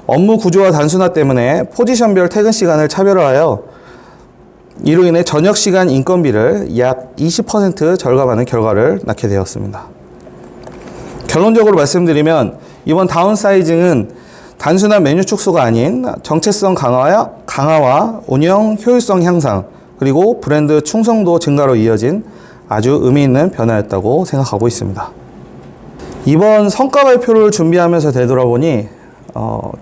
업무 구조화 단순화 때문에 포지션별 퇴근 시간을 차별화하여 이로 인해 저녁 시간 인건비를 약 20% 절감하는 결과를 낳게 되었습니다. 결론적으로 말씀드리면 이번 다운사이징은 단순한 메뉴 축소가 아닌 정체성 강화와 운영 효율성 향상, 그리고 브랜드 충성도 증가로 이어진 아주 의미 있는 변화였다고 생각하고 있습니다. 이번 성과 발표를 준비하면서 되돌아보니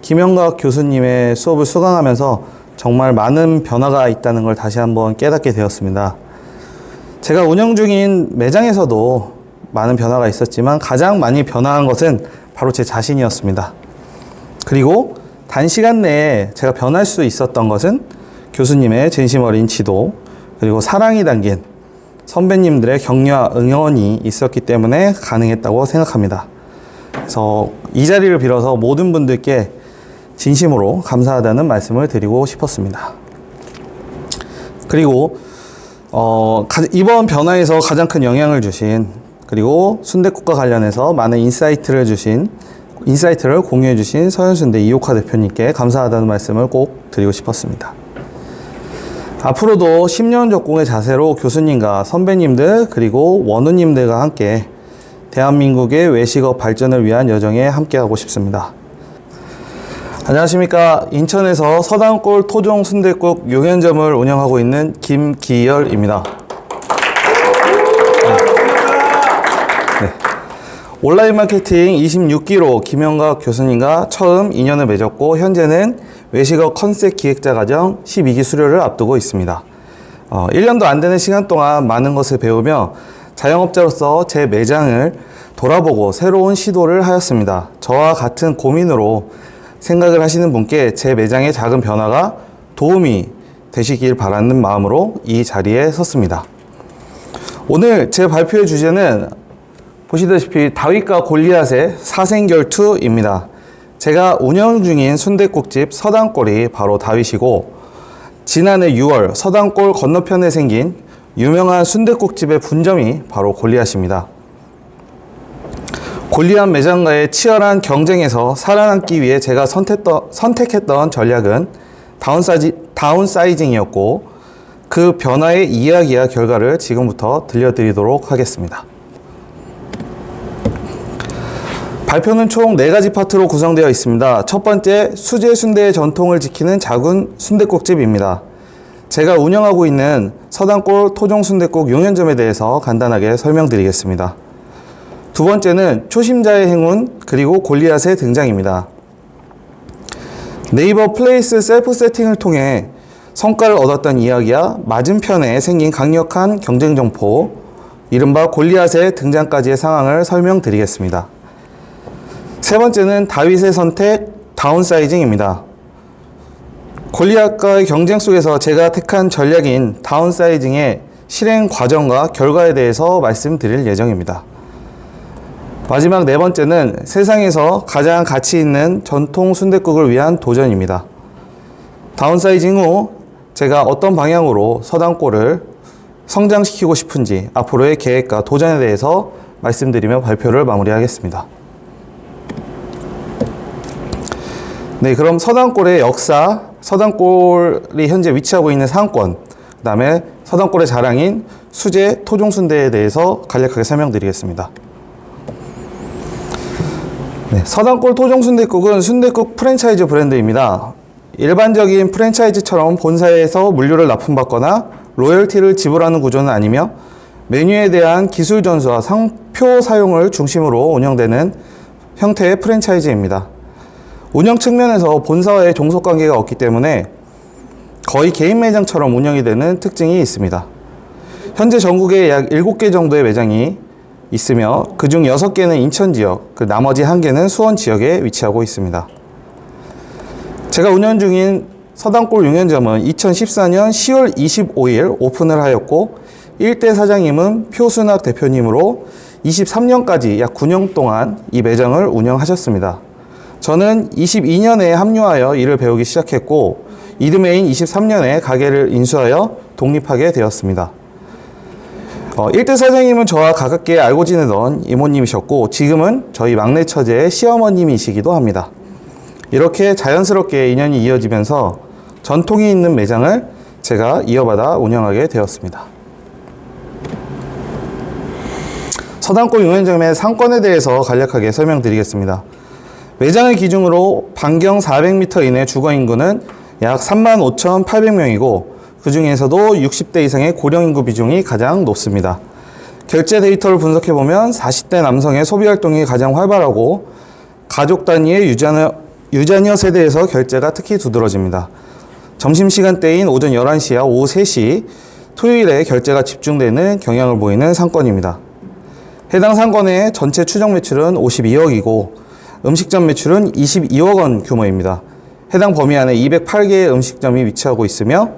김영각 교수님의 수업을 수강하면서 정말 많은 변화가 있다는 걸 다시 한번 깨닫게 되었습니다. 제가 운영 중인 매장에서도 많은 변화가 있었지만 가장 많이 변화한 것은 바로 제 자신이었습니다. 그리고 단시간 내에 제가 변할 수 있었던 것은 교수님의 진심 어린 지도, 그리고 사랑이 담긴 선배님들의 격려와 응원이 있었기 때문에 가능했다고 생각합니다. 그래서 이 자리를 빌어서 모든 분들께 진심으로 감사하다는 말씀을 드리고 싶었습니다. 그리고 이번 변화에서 가장 큰 영향을 주신, 그리고 순댓국과 관련해서 많은 인사이트를 공유해 주신 서현순대 이옥화 대표님께 감사하다는 말씀을 꼭 드리고 싶었습니다. 앞으로도 10년 적공의 자세로 교수님과 선배님들 그리고 원우님들과 함께 대한민국의 외식업 발전을 위한 여정에 함께하고 싶습니다. 안녕하십니까. 인천에서 서당골 토종 순댓국 용현점을 운영하고 있는 김기열입니다. 네. 온라인 마케팅 26기로 김영각 교수님과 처음 인연을 맺었고 현재는 외식업 컨셉 기획자 과정 12기 수료를 앞두고 있습니다. 1년도 안 되는 시간 동안 많은 것을 배우며 자영업자로서 제 매장을 돌아보고 새로운 시도를 하였습니다. 저와 같은 고민으로 생각을 하시는 분께 제 매장의 작은 변화가 도움이 되시길 바라는 마음으로 이 자리에 섰습니다. 오늘 제 발표의 주제는 보시다시피 다윗과 골리앗의 사생결투입니다. 제가 운영 중인 순댓국집 서당골이 바로 다윗이고, 지난해 6월 서당골 건너편에 생긴 유명한 순댓국집의 분점이 바로 골리앗입니다. 골리앗 매장과의 치열한 경쟁에서 살아남기 위해 제가 선택했던 전략은 다운사이징이었고, 그 변화의 이야기와 결과를 지금부터 들려드리도록 하겠습니다. 발표는 총 4가지 파트로 구성되어 있습니다. 첫 번째, 수제 순대의 전통을 지키는 작은 순댓국집입니다. 제가 운영하고 있는 서당골 토종 순댓국 용현점에 대해서 간단하게 설명드리겠습니다. 두 번째는 초심자의 행운 그리고 골리앗의 등장입니다. 네이버 플레이스 셀프 세팅을 통해 성과를 얻었던 이야기와 맞은편에 생긴 강력한 경쟁 점포, 이른바 골리앗의 등장까지의 상황을 설명드리겠습니다. 세 번째는 다윗의 선택, 다운사이징입니다. 골리앗과의 경쟁 속에서 제가 택한 전략인 다운사이징의 실행 과정과 결과에 대해서 말씀드릴 예정입니다. 마지막 네 번째는 세상에서 가장 가치 있는 전통 순댓국을 위한 도전입니다. 다운사이징 후 제가 어떤 방향으로 서당골을 성장시키고 싶은지 앞으로의 계획과 도전에 대해서 말씀드리며 발표를 마무리하겠습니다. 네, 그럼 서당골의 역사, 서당골이 현재 위치하고 있는 상권, 그 다음에 서당골의 자랑인 수제 토종순대에 대해서 간략하게 설명드리겠습니다. 네, 서당골 토종순댓국은 순댓국 프랜차이즈 브랜드입니다. 일반적인 프랜차이즈처럼 본사에서 물류를 납품받거나 로열티를 지불하는 구조는 아니며 메뉴에 대한 기술 전수와 상표 사용을 중심으로 운영되는 형태의 프랜차이즈입니다. 운영 측면에서 본사와의 종속관계가 없기 때문에 거의 개인 매장처럼 운영이 되는 특징이 있습니다. 현재 전국에 약 7개 정도의 매장이 있으며 그중 6개는 인천 지역, 나머지 1개는 수원 지역에 위치하고 있습니다. 제가 운영 중인 서당골 용현점은 2014년 10월 25일 오픈을 하였고 1대 사장님은 표순학 대표님으로 23년까지 약 9년 동안 이 매장을 운영하셨습니다. 저는 22년에 합류하여 일을 배우기 시작했고 이듬해인 23년에 가게를 인수하여 독립하게 되었습니다. 1대 사장님은 저와 가깝게 알고 지내던 이모님이셨고 지금은 저희 막내 처제의 시어머님이시기도 합니다. 이렇게 자연스럽게 인연이 이어지면서 전통이 있는 매장을 제가 이어받아 운영하게 되었습니다. 서당골 용현점의 상권에 대해서 간략하게 설명드리겠습니다. 매장을 기준으로 반경 400m 이내 주거인구는 약 35,800명이고 그 중에서도 60대 이상의 고령인구 비중이 가장 높습니다. 결제 데이터를 분석해보면 40대 남성의 소비활동이 가장 활발하고 가족 단위의 유자녀 세대에서 결제가 특히 두드러집니다. 점심시간대인 오전 11시와 오후 3시 토요일에 결제가 집중되는 경향을 보이는 상권입니다. 해당 상권의 전체 추정 매출은 52억이고 음식점 매출은 22억 원 규모입니다. 해당 범위 안에 208개의 음식점이 위치하고 있으며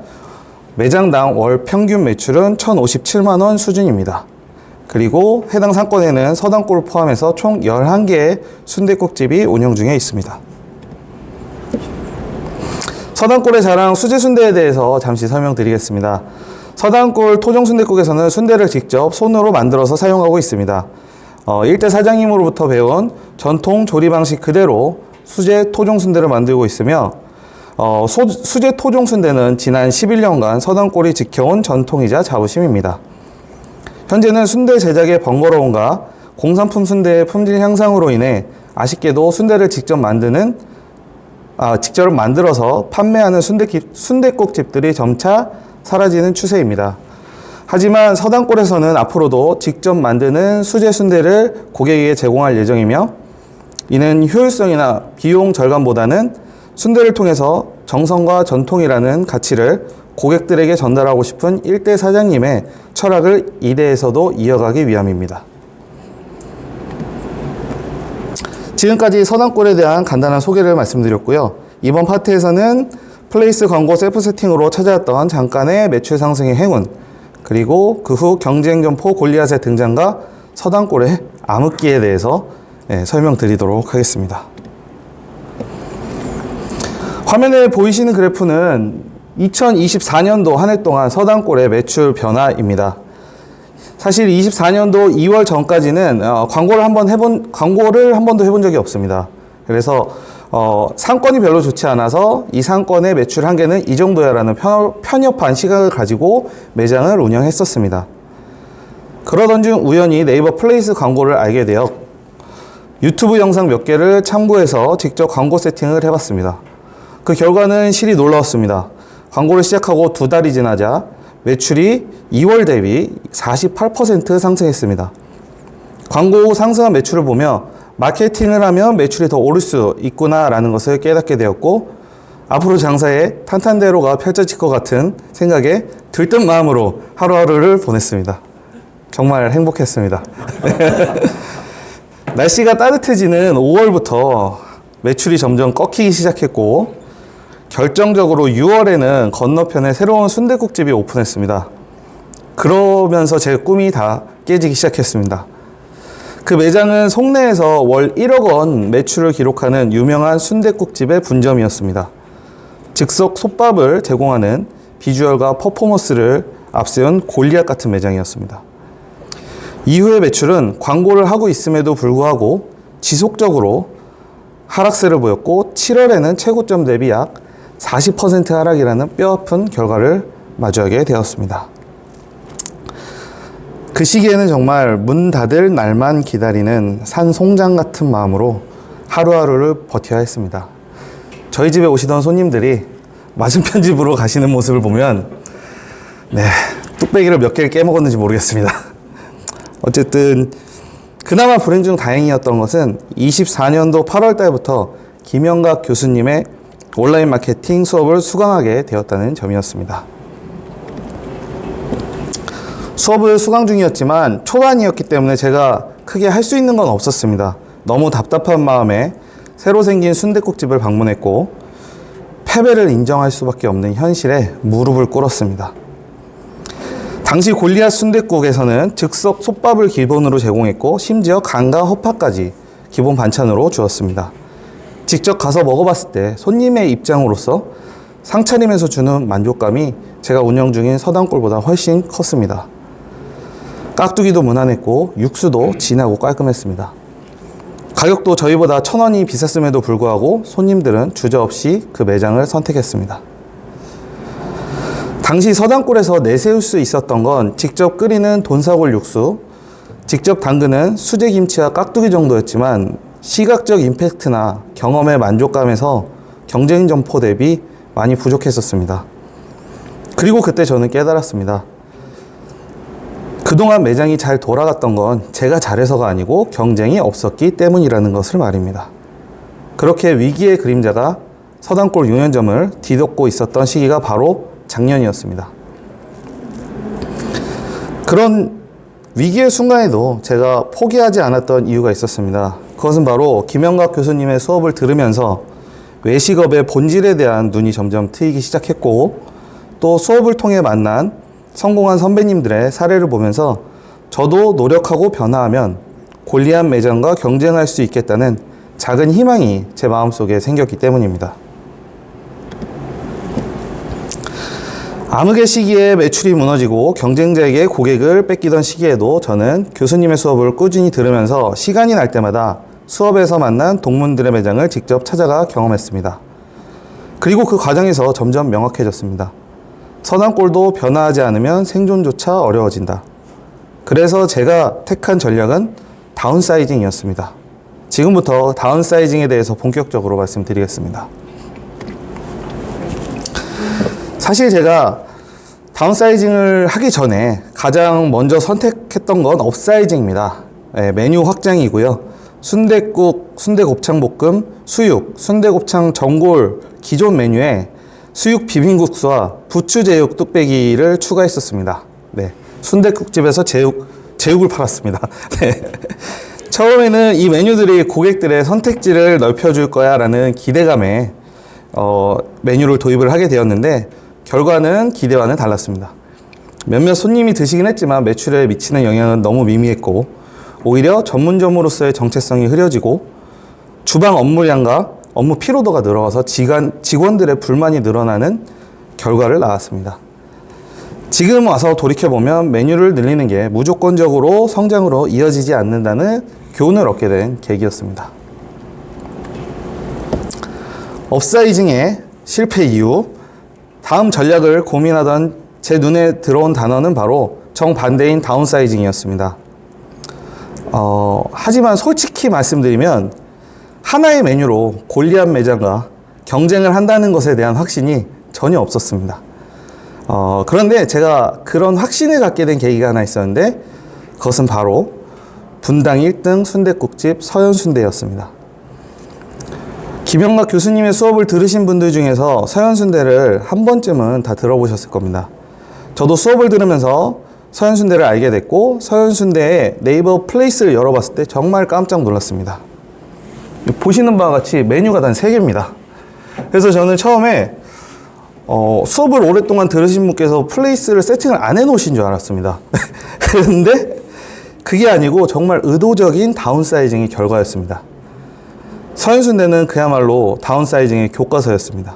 매장당 월 평균 매출은 1,057만 원 수준입니다. 그리고 해당 상권에는 서당골을 포함해서 총 11개의 순댓국집이 운영 중에 있습니다. 서당골의 자랑 수제순대에 대해서 잠시 설명드리겠습니다. 서당골 토종순댓국에서는 순대를 직접 손으로 만들어서 사용하고 있습니다. 일대 사장님으로부터 배운 전통 조리 방식 그대로 수제 토종순대를 만들고 있으며 수제 토종순대는 지난 11년간 서당골이 지켜온 전통이자 자부심입니다. 현재는 순대 제작의 번거로움과 공산품 순대의 품질 향상으로 인해 아쉽게도 순대를 직접 만들어서 판매하는 순댓국집들이 점차 사라지는 추세입니다. 하지만 서당골에서는 앞으로도 직접 만드는 수제 순대를 고객에게 제공할 예정이며 이는 효율성이나 비용 절감보다는 순대를 통해서 정성과 전통이라는 가치를 고객들에게 전달하고 싶은 일대 사장님의 철학을 이대에서도 이어가기 위함입니다. 지금까지 서당골에 대한 간단한 소개를 말씀드렸고요. 이번 파트에서는 플레이스 광고 셀프 세팅으로 찾아왔던 잠깐의 매출 상승의 행운, 그리고 그 후 경쟁 점포 골리앗의 등장과 서당골의 암흑기에 대해서 설명드리도록 하겠습니다. 화면에 보이시는 그래프는 2024년도 한 해 동안 서당골의 매출 변화입니다. 사실 24년도 2월 전까지는 광고를 한 번도 해본 적이 없습니다. 그래서 상권이 별로 좋지 않아서 이 상권의 매출 한계는 이 정도야라는 편협한 시각을 가지고 매장을 운영했었습니다. 그러던 중 우연히 네이버 플레이스 광고를 알게 되어 유튜브 영상 몇 개를 참고해서 직접 광고 세팅을 해봤습니다. 그 결과는 실이 놀라웠습니다. 광고를 시작하고 2달이 지나자 매출이 2월 대비 48% 상승했습니다. 광고 후 상승한 매출을 보며 마케팅을 하면 매출이 더 오를 수 있구나라는 것을 깨닫게 되었고 앞으로 장사에 탄탄대로가 펼쳐질 것 같은 생각에 들뜬 마음으로 하루하루를 보냈습니다. 정말 행복했습니다. 날씨가 따뜻해지는 5월부터 매출이 점점 꺾이기 시작했고 결정적으로 6월에는 건너편에 새로운 순댓국집이 오픈했습니다. 그러면서 제 꿈이 다 깨지기 시작했습니다. 그 매장은 송내에서 월 1억 원 매출을 기록하는 유명한 순댓국집의 분점이었습니다. 즉석 솥밥을 제공하는 비주얼과 퍼포먼스를 앞세운 골리앗 같은 매장이었습니다. 이후의 매출은 광고를 하고 있음에도 불구하고 지속적으로 하락세를 보였고 7월에는 최고점 대비 약 40% 하락이라는 뼈아픈 결과를 마주하게 되었습니다. 그 시기에는 정말 문 닫을 날만 기다리는 산송장 같은 마음으로 하루하루를 버텨야 했습니다. 저희 집에 오시던 손님들이 맞은편 집으로 가시는 모습을 보면 뚝배기를 몇 개를 깨먹었는지 모르겠습니다. 어쨌든 그나마 불행 중 다행이었던 것은 24년도 8월 달부터 김영각 교수님의 온라인 마케팅 수업을 수강하게 되었다는 점이었습니다. 수업을 수강 중이었지만 초반이었기 때문에 제가 크게 할 수 있는 건 없었습니다. 너무 답답한 마음에 새로 생긴 순댓국집을 방문했고 패배를 인정할 수밖에 없는 현실에 무릎을 꿇었습니다. 당시 골리앗 순댓국에서는 즉석 솥밥을 기본으로 제공했고 심지어 간과 허파까지 기본 반찬으로 주었습니다. 직접 가서 먹어봤을 때 손님의 입장으로서 상차림에서 주는 만족감이 제가 운영 중인 서당골보다 훨씬 컸습니다. 깍두기도 무난했고 육수도 진하고 깔끔했습니다. 가격도 저희보다 1,000원이 비쌌음에도 불구하고 손님들은 주저없이 그 매장을 선택했습니다. 당시 서당골에서 내세울 수 있었던 건 직접 끓이는 돈사골 육수, 직접 담그는 수제김치와 깍두기 정도였지만 시각적 임팩트나 경험의 만족감에서 경쟁 점포 대비 많이 부족했었습니다. 그리고 그때 저는 깨달았습니다. 그동안 매장이 잘 돌아갔던 건 제가 잘해서가 아니고 경쟁이 없었기 때문이라는 것을 말입니다. 그렇게 위기의 그림자가 서당골 6년점을 뒤덮고 있었던 시기가 바로 작년이었습니다. 그런 위기의 순간에도 제가 포기하지 않았던 이유가 있었습니다. 그것은 바로 김영각 교수님의 수업을 들으면서 외식업의 본질에 대한 눈이 점점 트이기 시작했고, 또 수업을 통해 만난 성공한 선배님들의 사례를 보면서 저도 노력하고 변화하면 골리앗 매장과 경쟁할 수 있겠다는 작은 희망이 제 마음속에 생겼기 때문입니다. 암흑의 시기에 매출이 무너지고 경쟁자에게 고객을 뺏기던 시기에도 저는 교수님의 수업을 꾸준히 들으면서 시간이 날 때마다 수업에서 만난 동문들의 매장을 직접 찾아가 경험했습니다. 그리고 그 과정에서 점점 명확해졌습니다. 서당골도 변화하지 않으면 생존조차 어려워진다. 그래서 제가 택한 전략은 다운사이징이었습니다. 지금부터 다운사이징에 대해서 본격적으로 말씀드리겠습니다. 사실 제가 다운사이징을 하기 전에 가장 먼저 선택했던 건 업사이징입니다. 네, 메뉴 확장이고요. 순댓국, 순대곱창볶음, 수육, 순대곱창 전골 기존 메뉴에 수육 비빔국수와 부추제육 뚝배기를 추가했었습니다. 네, 순댓국집에서 제육을 팔았습니다. 네. 처음에는 이 메뉴들이 고객들의 선택지를 넓혀줄 거야 라는 기대감에 메뉴를 도입을 하게 되었는데, 결과는 기대와는 달랐습니다. 몇몇 손님이 드시긴 했지만 매출에 미치는 영향은 너무 미미했고, 오히려 전문점으로서의 정체성이 흐려지고 주방 업무량과 업무 피로도가 늘어서 직원들의 불만이 늘어나는 결과를 낳았습니다. 지금 와서 돌이켜보면 메뉴를 늘리는 게 무조건적으로 성장으로 이어지지 않는다는 교훈을 얻게 된 계기였습니다. 업사이징의 실패 이유, 다음 전략을 고민하던 제 눈에 들어온 단어는 바로 정반대인 다운사이징이었습니다. 하지만 솔직히 말씀드리면 하나의 메뉴로 골리앗 매장과 경쟁을 한다는 것에 대한 확신이 전혀 없었습니다. 그런데 제가 그런 확신을 갖게 된 계기가 하나 있었는데, 그것은 바로 분당 1등 순댓국집 서현순대였습니다. 김영각 교수님의 수업을 들으신 분들 중에서 서현순대를 한 번쯤은 다 들어보셨을 겁니다. 저도 수업을 들으면서 서현순대를 알게 됐고, 서현순대의 네이버 플레이스를 열어봤을 때 정말 깜짝 놀랐습니다. 보시는 바와 같이 메뉴가 단 3개입니다. 그래서 저는 처음에 수업을 오랫동안 들으신 분께서 플레이스를 세팅을 안 해놓으신 줄 알았습니다. 그런데 그게 아니고 정말 의도적인 다운사이징의 결과였습니다. 서현순대는 그야말로 다운사이징의 교과서였습니다.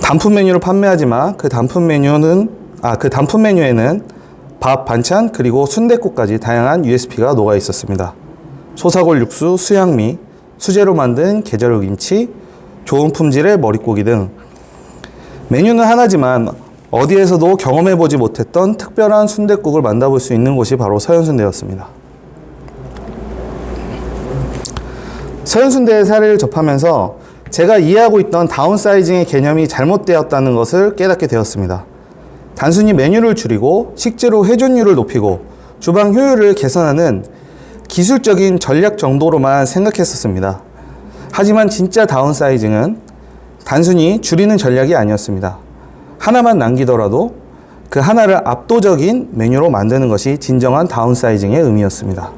단품 메뉴를 판매하지만 그 단품 메뉴에는 밥, 반찬, 그리고 순댓국까지 다양한 USP가 녹아 있었습니다. 소사골 육수, 수양미, 수제로 만든 계절 김치, 좋은 품질의 머릿고기 등 메뉴는 하나지만 어디에서도 경험해보지 못했던 특별한 순댓국을 만나볼 수 있는 곳이 바로 서현순대였습니다. 서현순대의 사례를 접하면서 제가 이해하고 있던 다운사이징의 개념이 잘못되었다는 것을 깨닫게 되었습니다. 단순히 메뉴를 줄이고 식재료 회전율을 높이고 주방 효율을 개선하는 기술적인 전략 정도로만 생각했었습니다. 하지만 진짜 다운사이징은 단순히 줄이는 전략이 아니었습니다. 하나만 남기더라도 그 하나를 압도적인 메뉴로 만드는 것이 진정한 다운사이징의 의미였습니다.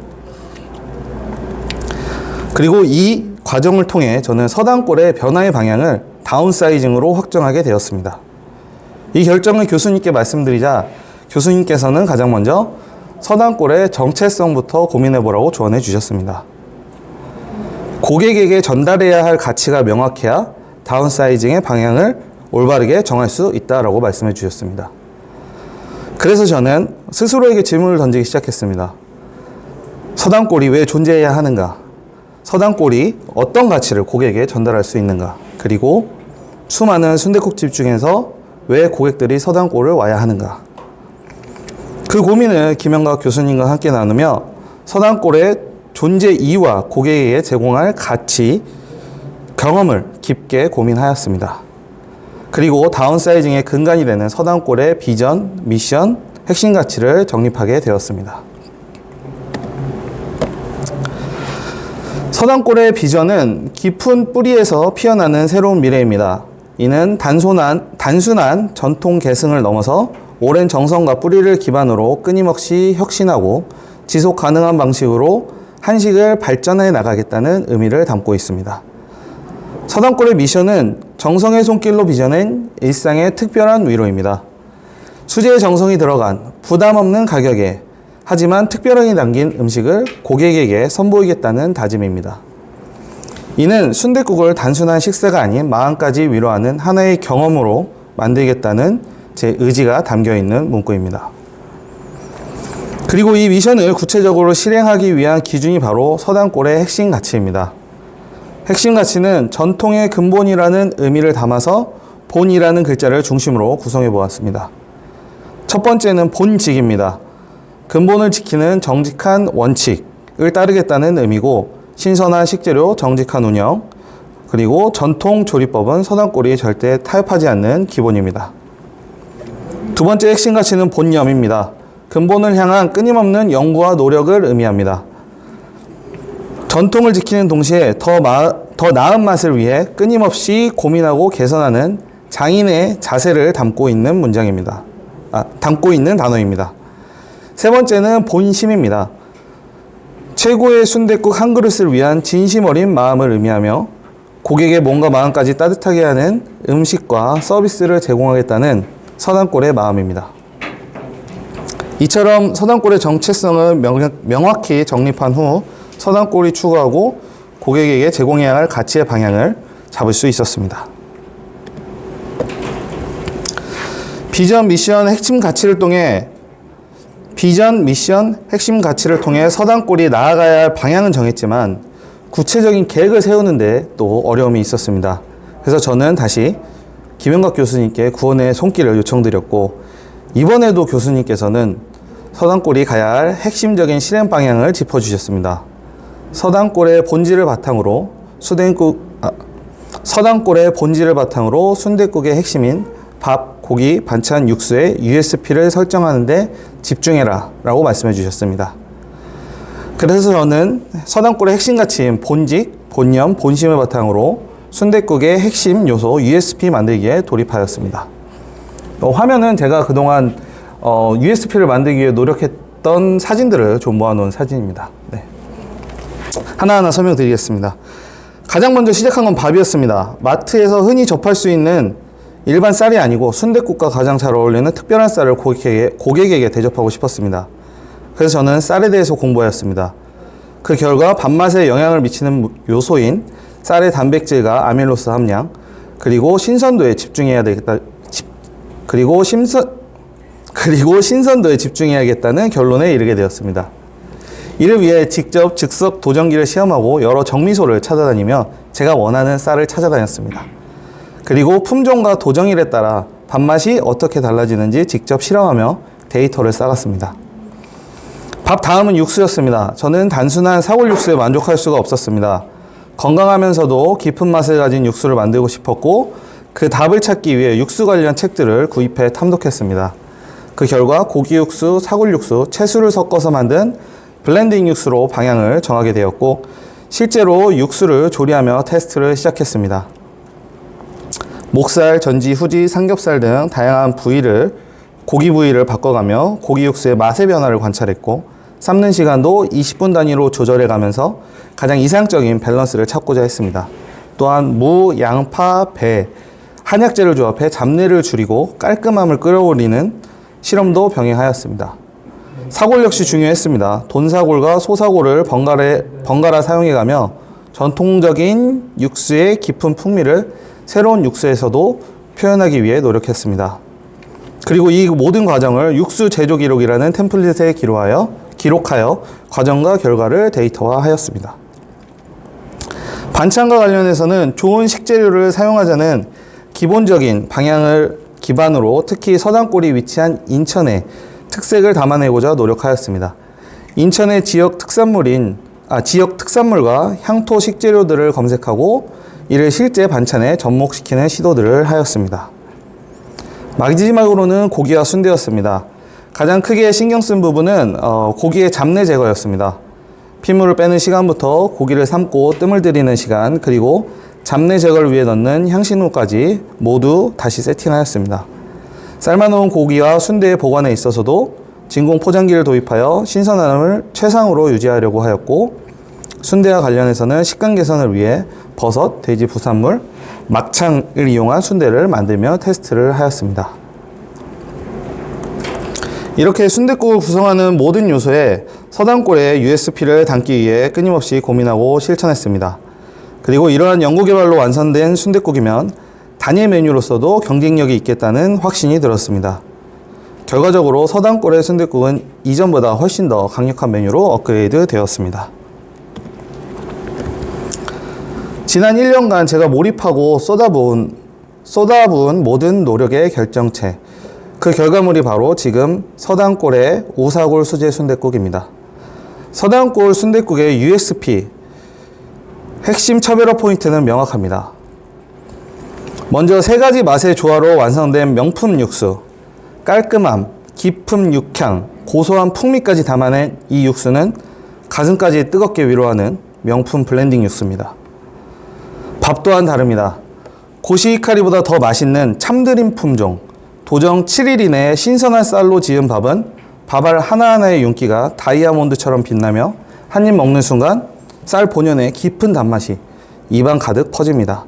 그리고 이 과정을 통해 저는 서당골의 변화의 방향을 다운사이징으로 확정하게 되었습니다. 이 결정을 교수님께 말씀드리자 교수님께서는 가장 먼저 서당골의 정체성부터 고민해보라고 조언해 주셨습니다. 고객에게 전달해야 할 가치가 명확해야 다운사이징의 방향을 올바르게 정할 수 있다라고 말씀해 주셨습니다. 그래서 저는 스스로에게 질문을 던지기 시작했습니다. 서당골이 왜 존재해야 하는가? 서당골이 어떤 가치를 고객에게 전달할 수 있는가, 그리고 수많은 순댓국집 중에서 왜 고객들이 서당골을 와야 하는가, 그 고민을 김영각 교수님과 함께 나누며 서당골의 존재 이유와 고객에게 제공할 가치, 경험을 깊게 고민하였습니다. 그리고 다운사이징의 근간이 되는 서당골의 비전, 미션, 핵심 가치를 정립하게 되었습니다. 서당골의 비전은 깊은 뿌리에서 피어나는 새로운 미래입니다. 이는 단순한 전통 계승을 넘어서 오랜 정성과 뿌리를 기반으로 끊임없이 혁신하고 지속 가능한 방식으로 한식을 발전해 나가겠다는 의미를 담고 있습니다. 서당골의 미션은 정성의 손길로 빚어낸 일상의 특별한 위로입니다. 수제의 정성이 들어간 부담 없는 가격에 하지만 특별함이 담긴 음식을 고객에게 선보이겠다는 다짐입니다. 이는 순댓국을 단순한 식사가 아닌 마음까지 위로하는 하나의 경험으로 만들겠다는 제 의지가 담겨있는 문구입니다. 그리고 이 미션을 구체적으로 실행하기 위한 기준이 바로 서당골의 핵심 가치입니다. 핵심 가치는 전통의 근본이라는 의미를 담아서 본이라는 글자를 중심으로 구성해 보았습니다. 첫 번째는 본직입니다. 근본을 지키는 정직한 원칙을 따르겠다는 의미고, 신선한 식재료, 정직한 운영, 그리고 전통 조리법은 서당골이 절대 타협하지 않는 기본입니다. 두 번째 핵심 가치는 본념입니다. 근본을 향한 끊임없는 연구와 노력을 의미합니다. 전통을 지키는 동시에 더 나은 맛을 위해 끊임없이 고민하고 개선하는 장인의 자세를 담고 있는 단어입니다. 세 번째는 본심입니다. 최고의 순댓국 한 그릇을 위한 진심 어린 마음을 의미하며 고객의 몸과 마음까지 따뜻하게 하는 음식과 서비스를 제공하겠다는 서당골의 마음입니다. 이처럼 서당골의 정체성을 명확히 정립한 후 서당골이 추구하고 고객에게 제공해야 할 가치의 방향을 잡을 수 있었습니다. 비전, 미션, 핵심 가치를 통해 서당골이 나아가야 할 방향은 정했지만 구체적인 계획을 세우는데 또 어려움이 있었습니다. 그래서 저는 다시 김영각 교수님께 구원의 손길을 요청드렸고, 이번에도 교수님께서는 서당골이 가야 할 핵심적인 실행 방향을 짚어주셨습니다. 서당골의 본질을 바탕으로 순댓국의 핵심인 밥, 고기, 반찬, 육수의 USP를 설정하는 데 집중해라 라고 말씀해 주셨습니다. 그래서 저는 서당골의 핵심 가치인 본직, 본념, 본심을 바탕으로 순댓국의 핵심 요소 USP 만들기에 돌입하였습니다. 화면은 제가 그동안 USP를 만들기 위해 노력했던 사진들을 좀 모아놓은 사진입니다. 네. 하나하나 설명드리겠습니다. 가장 먼저 시작한 건 밥이었습니다. 마트에서 흔히 접할 수 있는 일반 쌀이 아니고 순댓국과 가장 잘 어울리는 특별한 쌀을 고객에게 대접하고 싶었습니다. 그래서 저는 쌀에 대해서 공부하였습니다. 그 결과 밥맛에 영향을 미치는 요소인 쌀의 단백질과 아밀로스 함량, 그리고 신선도에 집중해야겠다는 결론에 이르게 되었습니다. 이를 위해 직접 즉석 도전기를 시험하고 여러 정미소를 찾아다니며 제가 원하는 쌀을 찾아다녔습니다. 그리고 품종과 도정일에 따라 밥맛이 어떻게 달라지는지 직접 실험하며 데이터를 쌓았습니다. 밥 다음은 육수였습니다. 저는 단순한 사골 육수에 만족할 수가 없었습니다. 건강하면서도 깊은 맛을 가진 육수를 만들고 싶었고, 그 답을 찾기 위해 육수 관련 책들을 구입해 탐독했습니다. 그 결과 고기 육수, 사골 육수, 채수를 섞어서 만든 블렌딩 육수로 방향을 정하게 되었고, 실제로 육수를 조리하며 테스트를 시작했습니다. 목살, 전지, 후지, 삼겹살 등 다양한 고기 부위를 바꿔가며 고기 육수의 맛의 변화를 관찰했고, 삶는 시간도 20분 단위로 조절해가면서 가장 이상적인 밸런스를 찾고자 했습니다. 또한 무, 양파, 배, 한약재를 조합해 잡내를 줄이고 깔끔함을 끌어올리는 실험도 병행하였습니다. 사골 역시 중요했습니다. 돈사골과 소사골을 번갈아 사용해가며 전통적인 육수의 깊은 풍미를 새로운 육수에서도 표현하기 위해 노력했습니다. 그리고 이 모든 과정을 육수 제조 기록이라는 템플릿에 기록하여 과정과 결과를 데이터화하였습니다. 반찬과 관련해서는 좋은 식재료를 사용하자는 기본적인 방향을 기반으로 특히 서당골이 위치한 인천의 특색을 담아내고자 노력하였습니다. 인천의 지역 특산물과 향토 식재료들을 검색하고 이를 실제 반찬에 접목시키는 시도들을 하였습니다. 마지막으로는 고기와 순대였습니다. 가장 크게 신경 쓴 부분은 고기의 잡내 제거였습니다. 핏물을 빼는 시간부터 고기를 삶고 뜸을 들이는 시간, 그리고 잡내 제거를 위해 넣는 향신료까지 모두 다시 세팅하였습니다. 삶아놓은 고기와 순대의 보관에 있어서도 진공 포장기를 도입하여 신선함을 최상으로 유지하려고 하였고, 순대와 관련해서는 식감 개선을 위해 버섯, 돼지 부산물, 막창을 이용한 순대를 만들며 테스트를 하였습니다. 이렇게 순댓국을 구성하는 모든 요소에 서당골의 USP를 담기 위해 끊임없이 고민하고 실천했습니다. 그리고 이러한 연구개발로 완성된 순댓국이면 단일 메뉴로서도 경쟁력이 있겠다는 확신이 들었습니다. 결과적으로 서당골의 순댓국은 이전보다 훨씬 더 강력한 메뉴로 업그레이드 되었습니다. 지난 1년간 제가 몰입하고 쏟아부은 모든 노력의 결정체, 그 결과물이 바로 지금 서당골의 우사골 수제 순댓국입니다. 서당골 순댓국의 USP, 핵심 차별화 포인트는 명확합니다. 먼저 세 가지 맛의 조화로 완성된 명품 육수, 깔끔함, 깊은 육향, 고소한 풍미까지 담아낸 이 육수는 가슴까지 뜨겁게 위로하는 명품 블렌딩 육수입니다. 밥 또한 다릅니다. 고시히카리보다 더 맛있는 참드림 품종, 도정 7일 이내에 신선한 쌀로 지은 밥은 밥알 하나하나의 윤기가 다이아몬드처럼 빛나며 한 입 먹는 순간 쌀 본연의 깊은 단맛이 입안 가득 퍼집니다.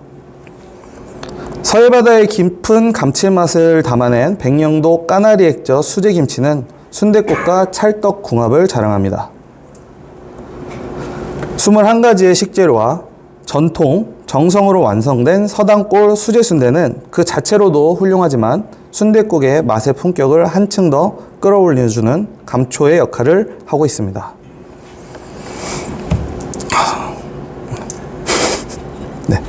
서해바다의 깊은 감칠맛을 담아낸 백령도 까나리 액젓 수제김치는 순댓국과 찰떡 궁합을 자랑합니다. 21가지의 식재료와 전통, 정성으로 완성된 서당골 수제순대는 그 자체로도 훌륭하지만 순댓국의 맛의 품격을 한층 더 끌어올려주는 감초의 역할을 하고 있습니다. 네.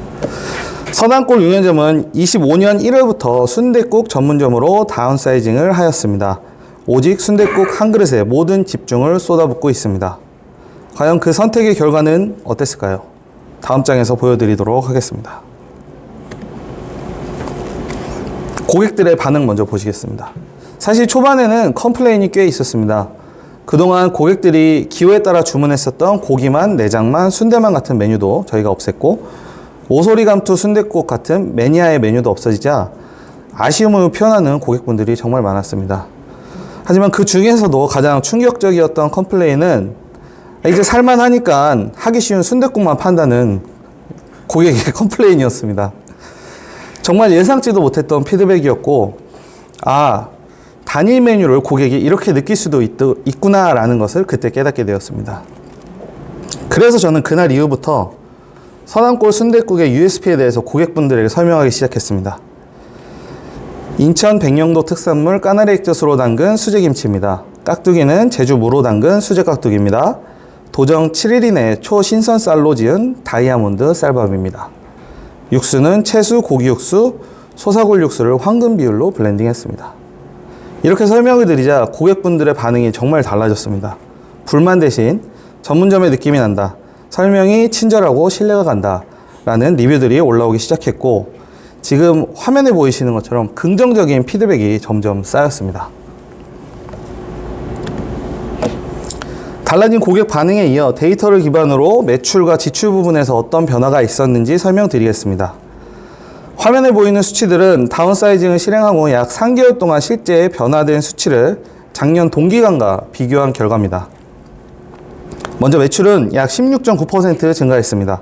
서당골 용현점은 25년 1월부터 순댓국 전문점으로 다운사이징을 하였습니다. 오직 순댓국 한 그릇에 모든 집중을 쏟아붓고 있습니다. 과연 그 선택의 결과는 어땠을까요? 다음 장에서 보여드리도록 하겠습니다. 고객들의 반응 먼저 보시겠습니다. 사실 초반에는 컴플레인이 꽤 있었습니다. 그동안 고객들이 기호에 따라 주문했었던 고기만, 내장만, 순대만 같은 메뉴도 저희가 없앴고, 오소리 감투 순댓국 같은 매니아의 메뉴도 없어지자 아쉬움을 표현하는 고객분들이 정말 많았습니다. 하지만 그 중에서도 가장 충격적이었던 컴플레인은 이제 살만하니까 하기 쉬운 순댓국만 판다는 고객의 컴플레인이었습니다. 정말 예상치도 못했던 피드백이었고, 단일 메뉴를 고객이 이렇게 느낄 수도 있구나라는 것을 그때 깨닫게 되었습니다. 그래서 저는 그날 이후부터 서당골 순댓국의 USP에 대해서 고객분들에게 설명하기 시작했습니다. 인천 백령도 특산물 까나리 액젓으로 담근 수제김치입니다. 깍두기는 제주 무로 담근 수제 깍두기입니다. 도정 7일 이내 초신선 쌀로 지은 다이아몬드 쌀밥입니다. 육수는 채수, 고기 육수, 소사골 육수를 황금 비율로 블렌딩했습니다. 이렇게 설명을 드리자 고객분들의 반응이 정말 달라졌습니다. 불만 대신 전문점의 느낌이 난다, 설명이 친절하고 신뢰가 간다 라는 리뷰들이 올라오기 시작했고, 지금 화면에 보이시는 것처럼 긍정적인 피드백이 점점 쌓였습니다. 달라진 고객 반응에 이어 데이터를 기반으로 매출과 지출 부분에서 어떤 변화가 있었는지 설명드리겠습니다. 화면에 보이는 수치들은 다운사이징을 실행한 후 약 3개월 동안 실제 변화된 수치를 작년 동기간과 비교한 결과입니다. 먼저 매출은 약 16.9% 증가했습니다.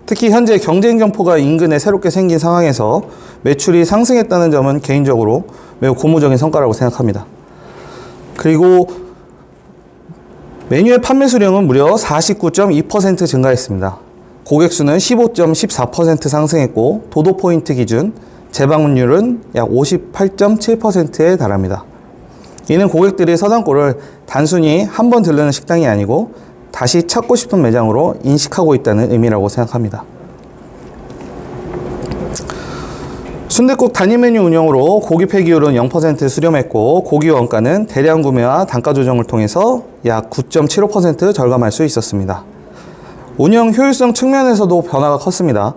특히 현재 경쟁 점포가 인근에 새롭게 생긴 상황에서 매출이 상승했다는 점은 개인적으로 매우 고무적인 성과라고 생각합니다. 그리고 메뉴의 판매 수량은 무려 49.2% 증가했습니다. 고객 수는 15.14% 상승했고, 도도 포인트 기준 재방문율은 약 58.7%에 달합니다. 이는 고객들이 서당골을 단순히 한 번 들르는 식당이 아니고 다시 찾고 싶은 매장으로 인식하고 있다는 의미라고 생각합니다. 순댓국 단일 메뉴 운영으로 고기 폐기율은 0% 수렴했고 고기 원가는 대량 구매와 단가 조정을 통해서 약 9.75% 절감할 수 있었습니다. 운영 효율성 측면에서도 변화가 컸습니다.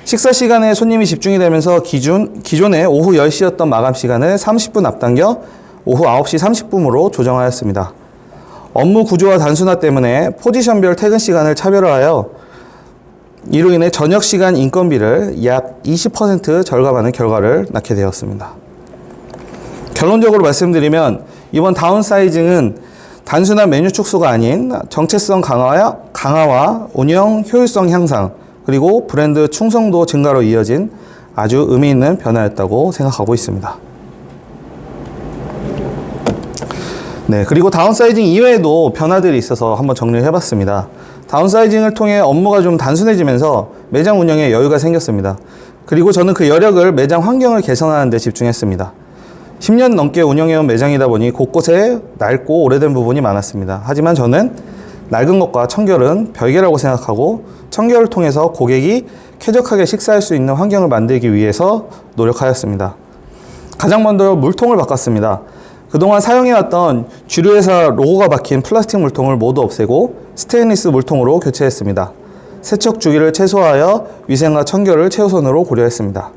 식사 시간에 손님이 집중이 되면서 기존의 오후 10시였던 마감 시간을 30분 앞당겨 오후 9시 30분으로 조정하였습니다. 업무 구조화 단순화 때문에 포지션별 퇴근 시간을 차별화하여 이로 인해 저녁 시간 인건비를 약 20% 절감하는 결과를 낳게 되었습니다. 결론적으로 말씀드리면 이번 다운사이징은 단순한 메뉴 축소가 아닌 정체성 강화와 운영 효율성 향상, 그리고 브랜드 충성도 증가로 이어진 아주 의미 있는 변화였다고 생각하고 있습니다. 네, 그리고 다운사이징 이외에도 변화들이 있어서 한번 정리를 해봤습니다. 다운사이징을 통해 업무가 좀 단순해지면서 매장 운영에 여유가 생겼습니다. 그리고 저는 그 여력을 매장 환경을 개선하는 데 집중했습니다. 10년 넘게 운영해온 매장이다 보니 곳곳에 낡고 오래된 부분이 많았습니다. 하지만 저는 낡은 것과 청결은 별개라고 생각하고 청결을 통해서 고객이 쾌적하게 식사할 수 있는 환경을 만들기 위해서 노력하였습니다. 가장 먼저 물통을 바꿨습니다. 그동안 사용해왔던 주류회사 로고가 박힌 플라스틱 물통을 모두 없애고 스테인리스 물통으로 교체했습니다. 세척 주기를 최소화하여 위생과 청결을 최우선으로 고려했습니다.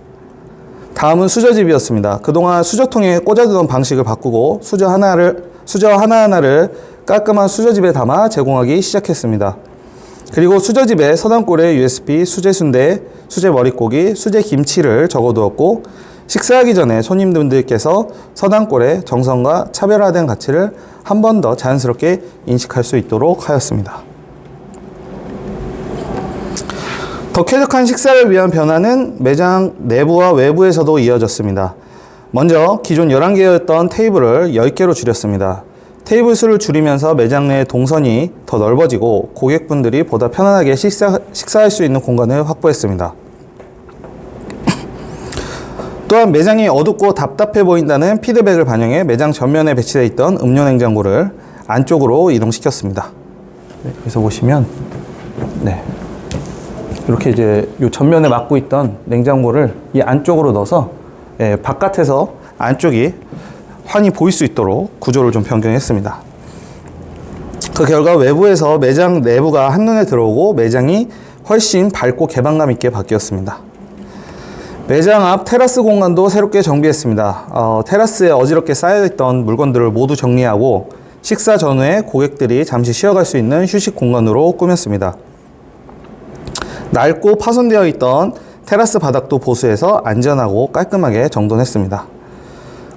다음은 수저집이었습니다. 그동안 수저통에 꽂아두던 방식을 바꾸고 수저 하나하나를 깔끔한 수저집에 담아 제공하기 시작했습니다. 그리고 수저집에 서당골에 USB, 수제 순대, 수제 머릿고기, 수제 김치를 적어두었고 식사하기 전에 손님들께서 서당골의 정성과 차별화된 가치를 한 번 더 자연스럽게 인식할 수 있도록 하였습니다. 더 쾌적한 식사를 위한 변화는 매장 내부와 외부에서도 이어졌습니다. 먼저 기존 11개였던 테이블을 10개로 줄였습니다. 테이블 수를 줄이면서 매장 내 동선이 더 넓어지고 고객분들이 보다 편안하게 식사할 수 있는 공간을 확보했습니다. 또한 매장이 어둡고 답답해 보인다는 피드백을 반영해 매장 전면에 배치되어 있던 음료 냉장고를 안쪽으로 이동시켰습니다. 네, 여기서 보시면 이렇게 이제 이 전면에 막고 있던 냉장고를 이 안쪽으로 넣어서 바깥에서 안쪽이 환히 보일 수 있도록 구조를 좀 변경했습니다. 그 결과 외부에서 매장 내부가 한눈에 들어오고 매장이 훨씬 밝고 개방감 있게 바뀌었습니다. 매장 앞 테라스 공간도 새롭게 정비했습니다. 테라스에 어지럽게 쌓여있던 물건들을 모두 정리하고 식사 전후에 고객들이 잠시 쉬어갈 수 있는 휴식 공간으로 꾸몄습니다. 낡고 파손되어 있던 테라스 바닥도 보수해서 안전하고 깔끔하게 정돈했습니다.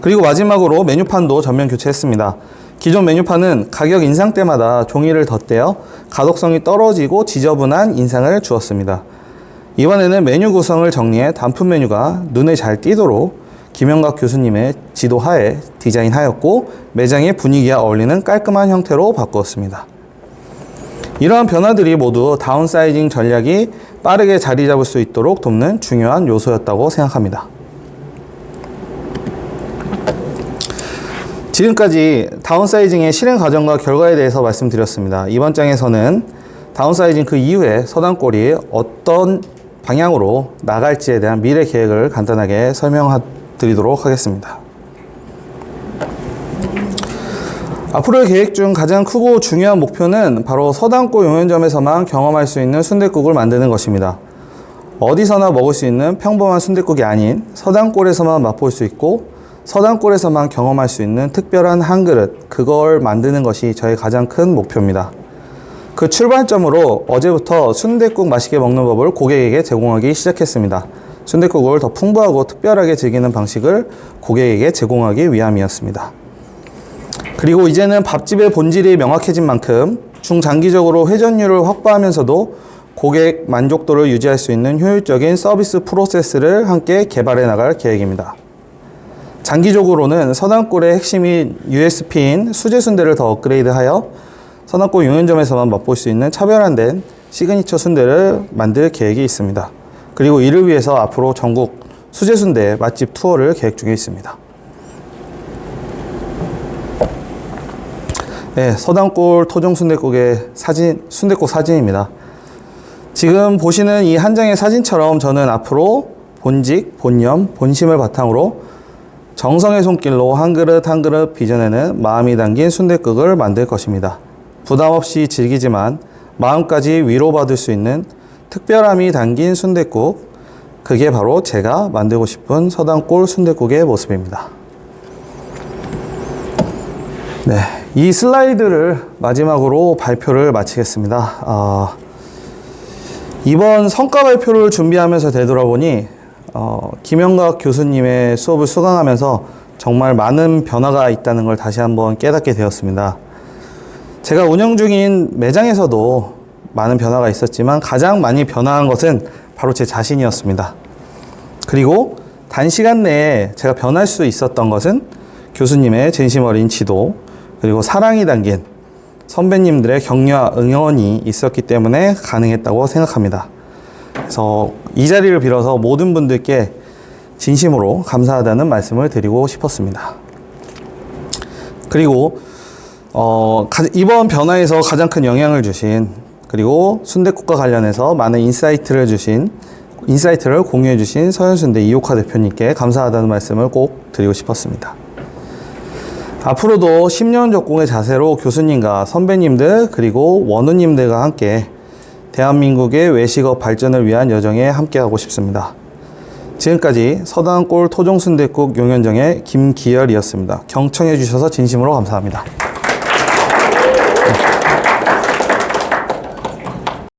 그리고 마지막으로 메뉴판도 전면 교체했습니다. 기존 메뉴판은 가격 인상 때마다 종이를 덧대어 가독성이 떨어지고 지저분한 인상을 주었습니다. 이번에는 메뉴 구성을 정리해 단품 메뉴가 눈에 잘 띄도록 김영각 교수님의 지도하에 디자인하였고 매장의 분위기와 어울리는 깔끔한 형태로 바꾸었습니다. 이러한 변화들이 모두 다운사이징 전략이 빠르게 자리 잡을 수 있도록 돕는 중요한 요소였다고 생각합니다. 지금까지 다운사이징의 실행 과정과 결과에 대해서 말씀드렸습니다. 이번 장에서는 다운사이징 그 이후에 서당골이 어떤 방향으로 나갈지에 대한 미래 계획을 간단하게 설명드리도록 하겠습니다. 앞으로의 계획 중 가장 크고 중요한 목표는 바로 서당골 용현점에서만 경험할 수 있는 순댓국을 만드는 것입니다. 어디서나 먹을 수 있는 평범한 순댓국이 아닌 서당골에서만 맛볼 수 있고 서당골에서만 경험할 수 있는 특별한 한 그릇, 그걸 만드는 것이 저의 가장 큰 목표입니다. 그 출발점으로 어제부터 순댓국 맛있게 먹는 법을 고객에게 제공하기 시작했습니다. 순댓국을 더 풍부하고 특별하게 즐기는 방식을 고객에게 제공하기 위함이었습니다. 그리고 이제는 밥집의 본질이 명확해진 만큼 중장기적으로 회전율을 확보하면서도 고객 만족도를 유지할 수 있는 효율적인 서비스 프로세스를 함께 개발해 나갈 계획입니다. 장기적으로는 서당골의 핵심인 USP인 수제순대를 더 업그레이드하여 서당골 용현점에서만 맛볼 수 있는 차별화된 시그니처 순대를 만들 계획이 있습니다. 그리고 이를 위해서 앞으로 전국 수제순대 맛집 투어를 계획 중에 있습니다. 네, 서당골 토종 순댓국의 순댓국 사진입니다. 지금 보시는 이 한 장의 사진처럼 저는 앞으로 본직, 본념, 본심을 바탕으로 정성의 손길로 한 그릇 한 그릇 빚어내는 마음이 담긴 순댓국을 만들 것입니다. 부담 없이 즐기지만 마음까지 위로받을 수 있는 특별함이 담긴 순댓국, 그게 바로 제가 만들고 싶은 서당골 순댓국의 모습입니다. 네, 이 슬라이드를 마지막으로 발표를 마치겠습니다. 이번 성과 발표를 준비하면서 되돌아보니 김영각 교수님의 수업을 수강하면서 정말 많은 변화가 있다는 걸 다시 한번 깨닫게 되었습니다. 제가 운영 중인 매장에서도 많은 변화가 있었지만 가장 많이 변화한 것은 바로 제 자신이었습니다. 그리고 단시간 내에 제가 변할 수 있었던 것은 교수님의 진심 어린 지도, 그리고 사랑이 담긴 선배님들의 격려와 응원이 있었기 때문에 가능했다고 생각합니다. 그래서 이 자리를 빌어서 모든 분들께 진심으로 감사하다는 말씀을 드리고 싶었습니다. 그리고 이번 변화에서 가장 큰 영향을 주신, 그리고 순댓국과 관련해서 많은 인사이트를 공유해 주신 서현순대 이옥화 대표님께 감사하다는 말씀을 꼭 드리고 싶었습니다. 앞으로도 10년 적공의 자세로 교수님과 선배님들 그리고 원우님들과 함께 대한민국의 외식업 발전을 위한 여정에 함께하고 싶습니다. 지금까지 서당골 토종순댓국 용현정의 김기열이었습니다. 경청해 주셔서 진심으로 감사합니다.